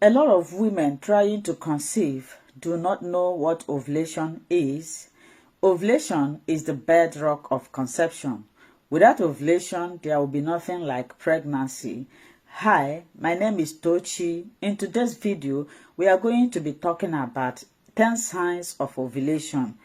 A lot of women trying to conceive do not know what ovulation is. Ovulation is the bedrock of conception. Without ovulation, there will be nothing like pregnancy. Hi, my name is Tochi. In today's video, we are going to be talking about 10 signs of ovulation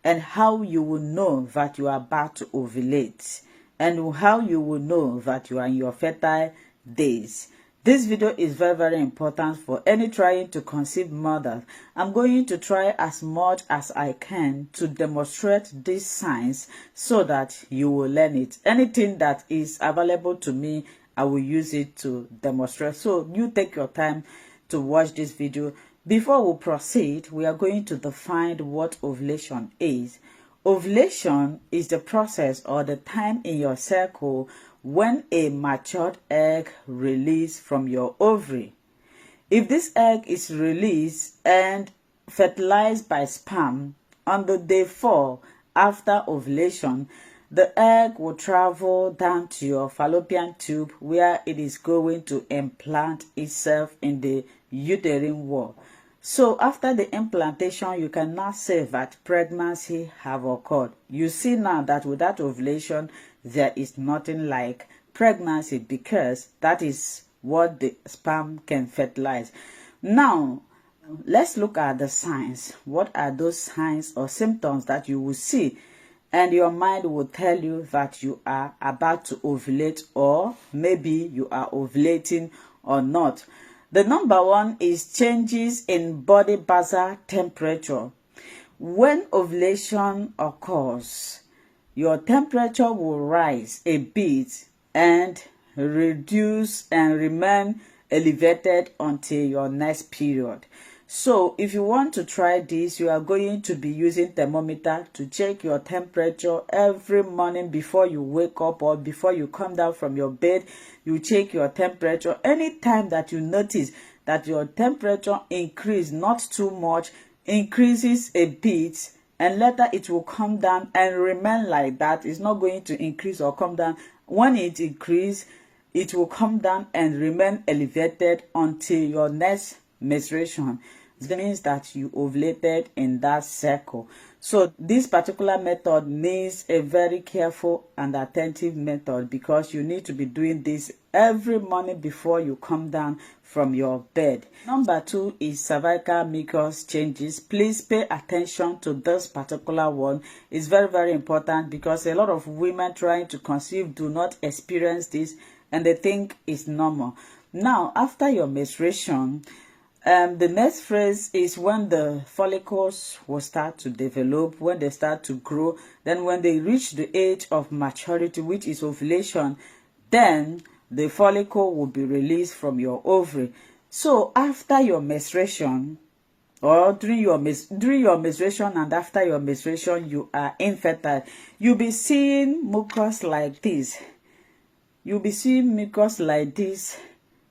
and how you will know that you are about to ovulate and how you will know that you are in your fertile days. This video is very important for any trying to conceive mothers. I'm going to try as much as I can to demonstrate these signs so that you will learn it. Anything that is available to me, I will use it to demonstrate. So you take your time to watch this video. Before we proceed, we are going to define what ovulation is. Ovulation is the process or the time in your cycle when a matured egg released from your ovary. If this egg is released and fertilized by sperm on the day 4 after ovulation, the egg will travel down to your fallopian tube where it is going to implant itself in the uterine wall. So after the implantation, you can now say that pregnancy have occurred. You see now that without ovulation, there is nothing like pregnancy because that is what the sperm can fertilize. Now, let's look at the signs. What are those signs or symptoms that you will see? And your mind will tell you that you are about to ovulate, or maybe you are ovulating or not. The number one is changes in body basal temperature. When ovulation occurs, your temperature will rise a bit and reduce and remain elevated until your next period. So if you want to try this, you are going to be using thermometer to check your temperature every morning before you wake up or before you come down from your bed. You check your temperature. Anytime that you notice that your temperature increase, not too much, increases a bit, and later it will come down and remain like that. It's not going to increase or come down. When it increases, it will come down and remain elevated until your next menstruation. It means that you ovulated in that cycle. So this particular method needs a very careful and attentive method because you need to be doing this every morning before you come down from your bed. Number 2 is cervical mucus changes. Please pay attention to this particular one. It's very important because a lot of women trying to conceive do not experience this and they think it's normal. Now, after your menstruation, the next phase is when the follicles will start to develop, when they start to grow. Then when they reach the age of maturity, which is ovulation, then the follicle will be released from your ovary. So after your menstruation, or during your menstruation and after your menstruation, you are infertile. You'll be seeing mucus like this. You'll be seeing mucus like this.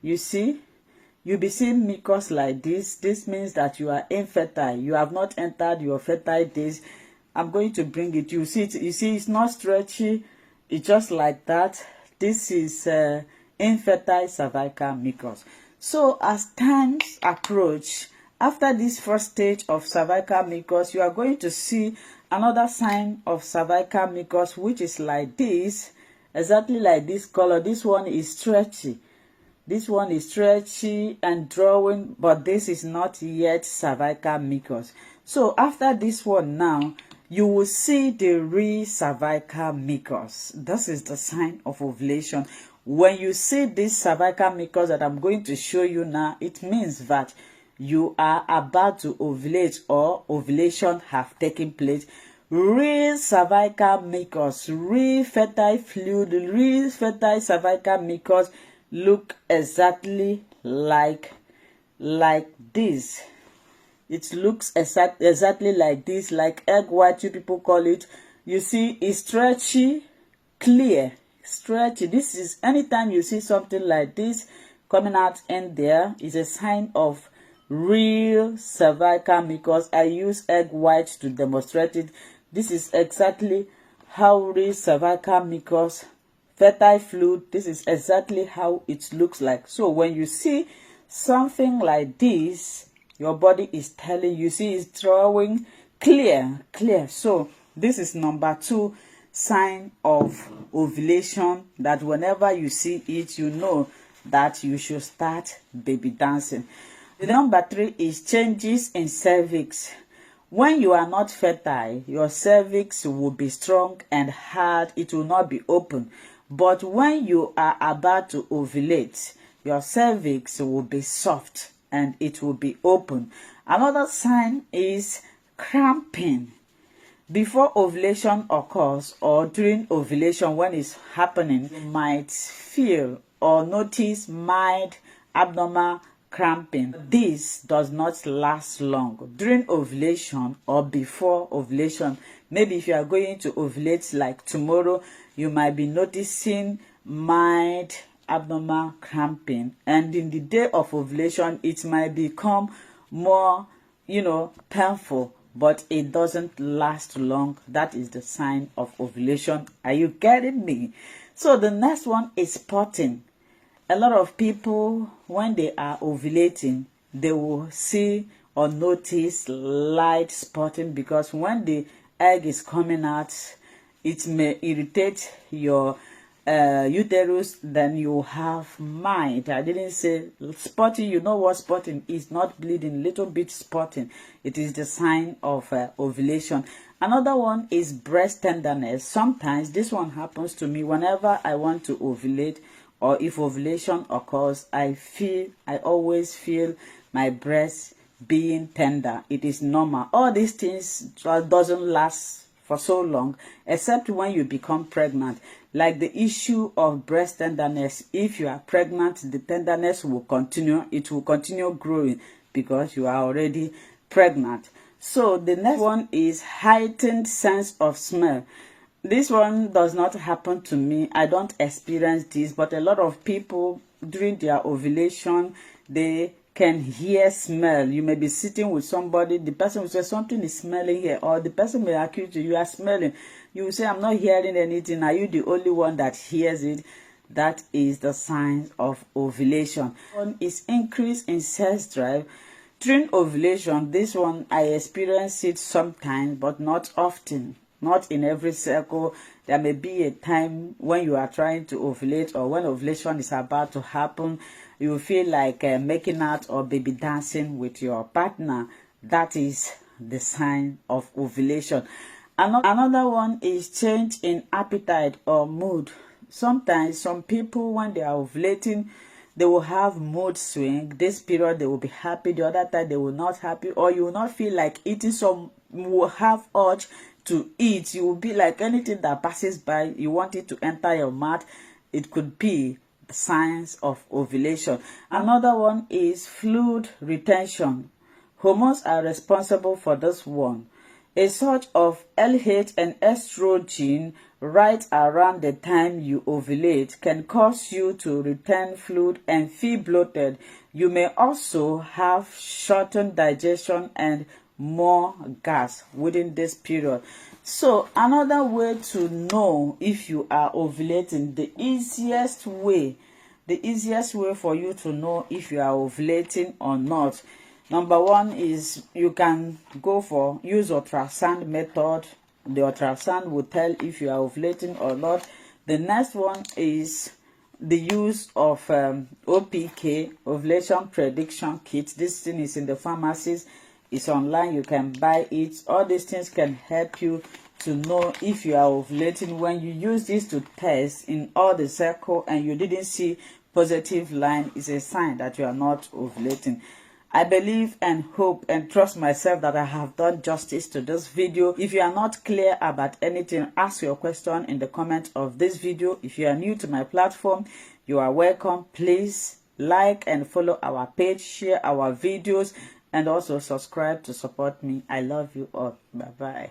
You see? You'll be seeing mucus like this. This means that you are infertile. You have not entered your fertile days. I'm going to bring it. You see it. You see it's not stretchy. It's just like that. This is infertile cervical mucus. So as times approach, after this first stage of cervical mucus, you are going to see another sign of cervical mucus, which is like this, exactly like this color. This one is stretchy. This one is stretchy and drawing, but this is not yet cervical mucus. So after this one now, you will see the real cervical mucus. This is the sign of ovulation. When you see this cervical mucus that I'm going to show you now, it means that you are about to ovulate or ovulation have taken place. Real cervical mucus, real fertile fluid, real fertile cervical mucus look exactly like this. It looks exactly like this, like egg white, you people call it. You see, it's stretchy, clear, stretchy. This is, anytime you see something like this coming out in there, is a sign of real cervical mucus. I use egg white to demonstrate it. This is exactly how real cervical mucus, fertile fluid, this is exactly how it looks like. So when you see something like this, your body is telling you. See, it's drawing clear. So this is number 2 sign of ovulation, that whenever you see it, you know that you should start baby dancing. The number 3 is changes in cervix. When you are not fertile, your cervix will be strong and hard. It will not be open. But when you are about to ovulate, your cervix will be soft and it will be open. Another sign is cramping. Before ovulation occurs or during ovulation when it's happening, you might feel or notice mild abdominal cramping. This does not last long. During ovulation or before ovulation, maybe if you are going to ovulate like tomorrow, you might be noticing mild abdominal cramping, and in the day of ovulation it might become more painful, but it doesn't last long. That is the sign of ovulation. Are you getting me? So the next one is spotting. A lot of people, when they are ovulating, they will see or notice light spotting, because when the egg is coming out, it may irritate your uterus. Then you have mild, I didn't say spotting. You know what spotting is? Not bleeding, little bit spotting. It is the sign of ovulation. Another one is breast tenderness. Sometimes this one happens to me whenever I want to ovulate, or if ovulation occurs, I always feel my breast being tender. It is normal. All these things doesn't last for so long, except when you become pregnant. Like the issue of breast tenderness, if you are pregnant, the tenderness will continue. It will continue growing because you are already pregnant. So the next one is heightened sense of smell. This one does not happen to me. I don't experience this, but a lot of people during their ovulation, they can hear smell. You may be sitting with somebody, the person will say something is smelling here, or the person may accuse you are smelling. You will say, I'm not hearing anything. Are you the only one that hears it? That is the sign of ovulation. One is increase in sex drive. During ovulation, this one I experience it sometimes, but not often. Not in every circle. There may be a time when you are trying to ovulate, or when ovulation is about to happen, you feel like making out or baby dancing with your partner. That is the sign of ovulation. Another one is change in appetite or mood. Sometimes some people, when they are ovulating, they will have mood swing. This period they will be happy, the other time they will not happy, or you will not feel like eating. Some will have urge to eat. You will be like anything that passes by, you want it to enter your mouth. It could be signs of ovulation. Another one is fluid retention. Hormones are responsible for this one. A surge of LH and estrogen right around the time you ovulate can cause you to retain fluid and feel bloated. You may also have shortened digestion and more gas within this period. So another way to know if you are ovulating, the easiest way for you to know if you are ovulating or not, number 1 is you can use ultrasound method. The ultrasound will tell if you are ovulating or not. The next one is the use of OPK, ovulation prediction kit. This thing is in the pharmacies. It's online, you can buy it. All these things can help you to know if you are ovulating. When you use this to test in all the circle and you didn't see positive line, it's a sign that you are not ovulating. I believe and hope and trust myself that I have done justice to this video. If you are not clear about anything, ask your question in the comment of this video. If you are new to my platform, you are welcome. Please like and follow our page, share our videos, and also subscribe to support me. I love you all. Bye bye.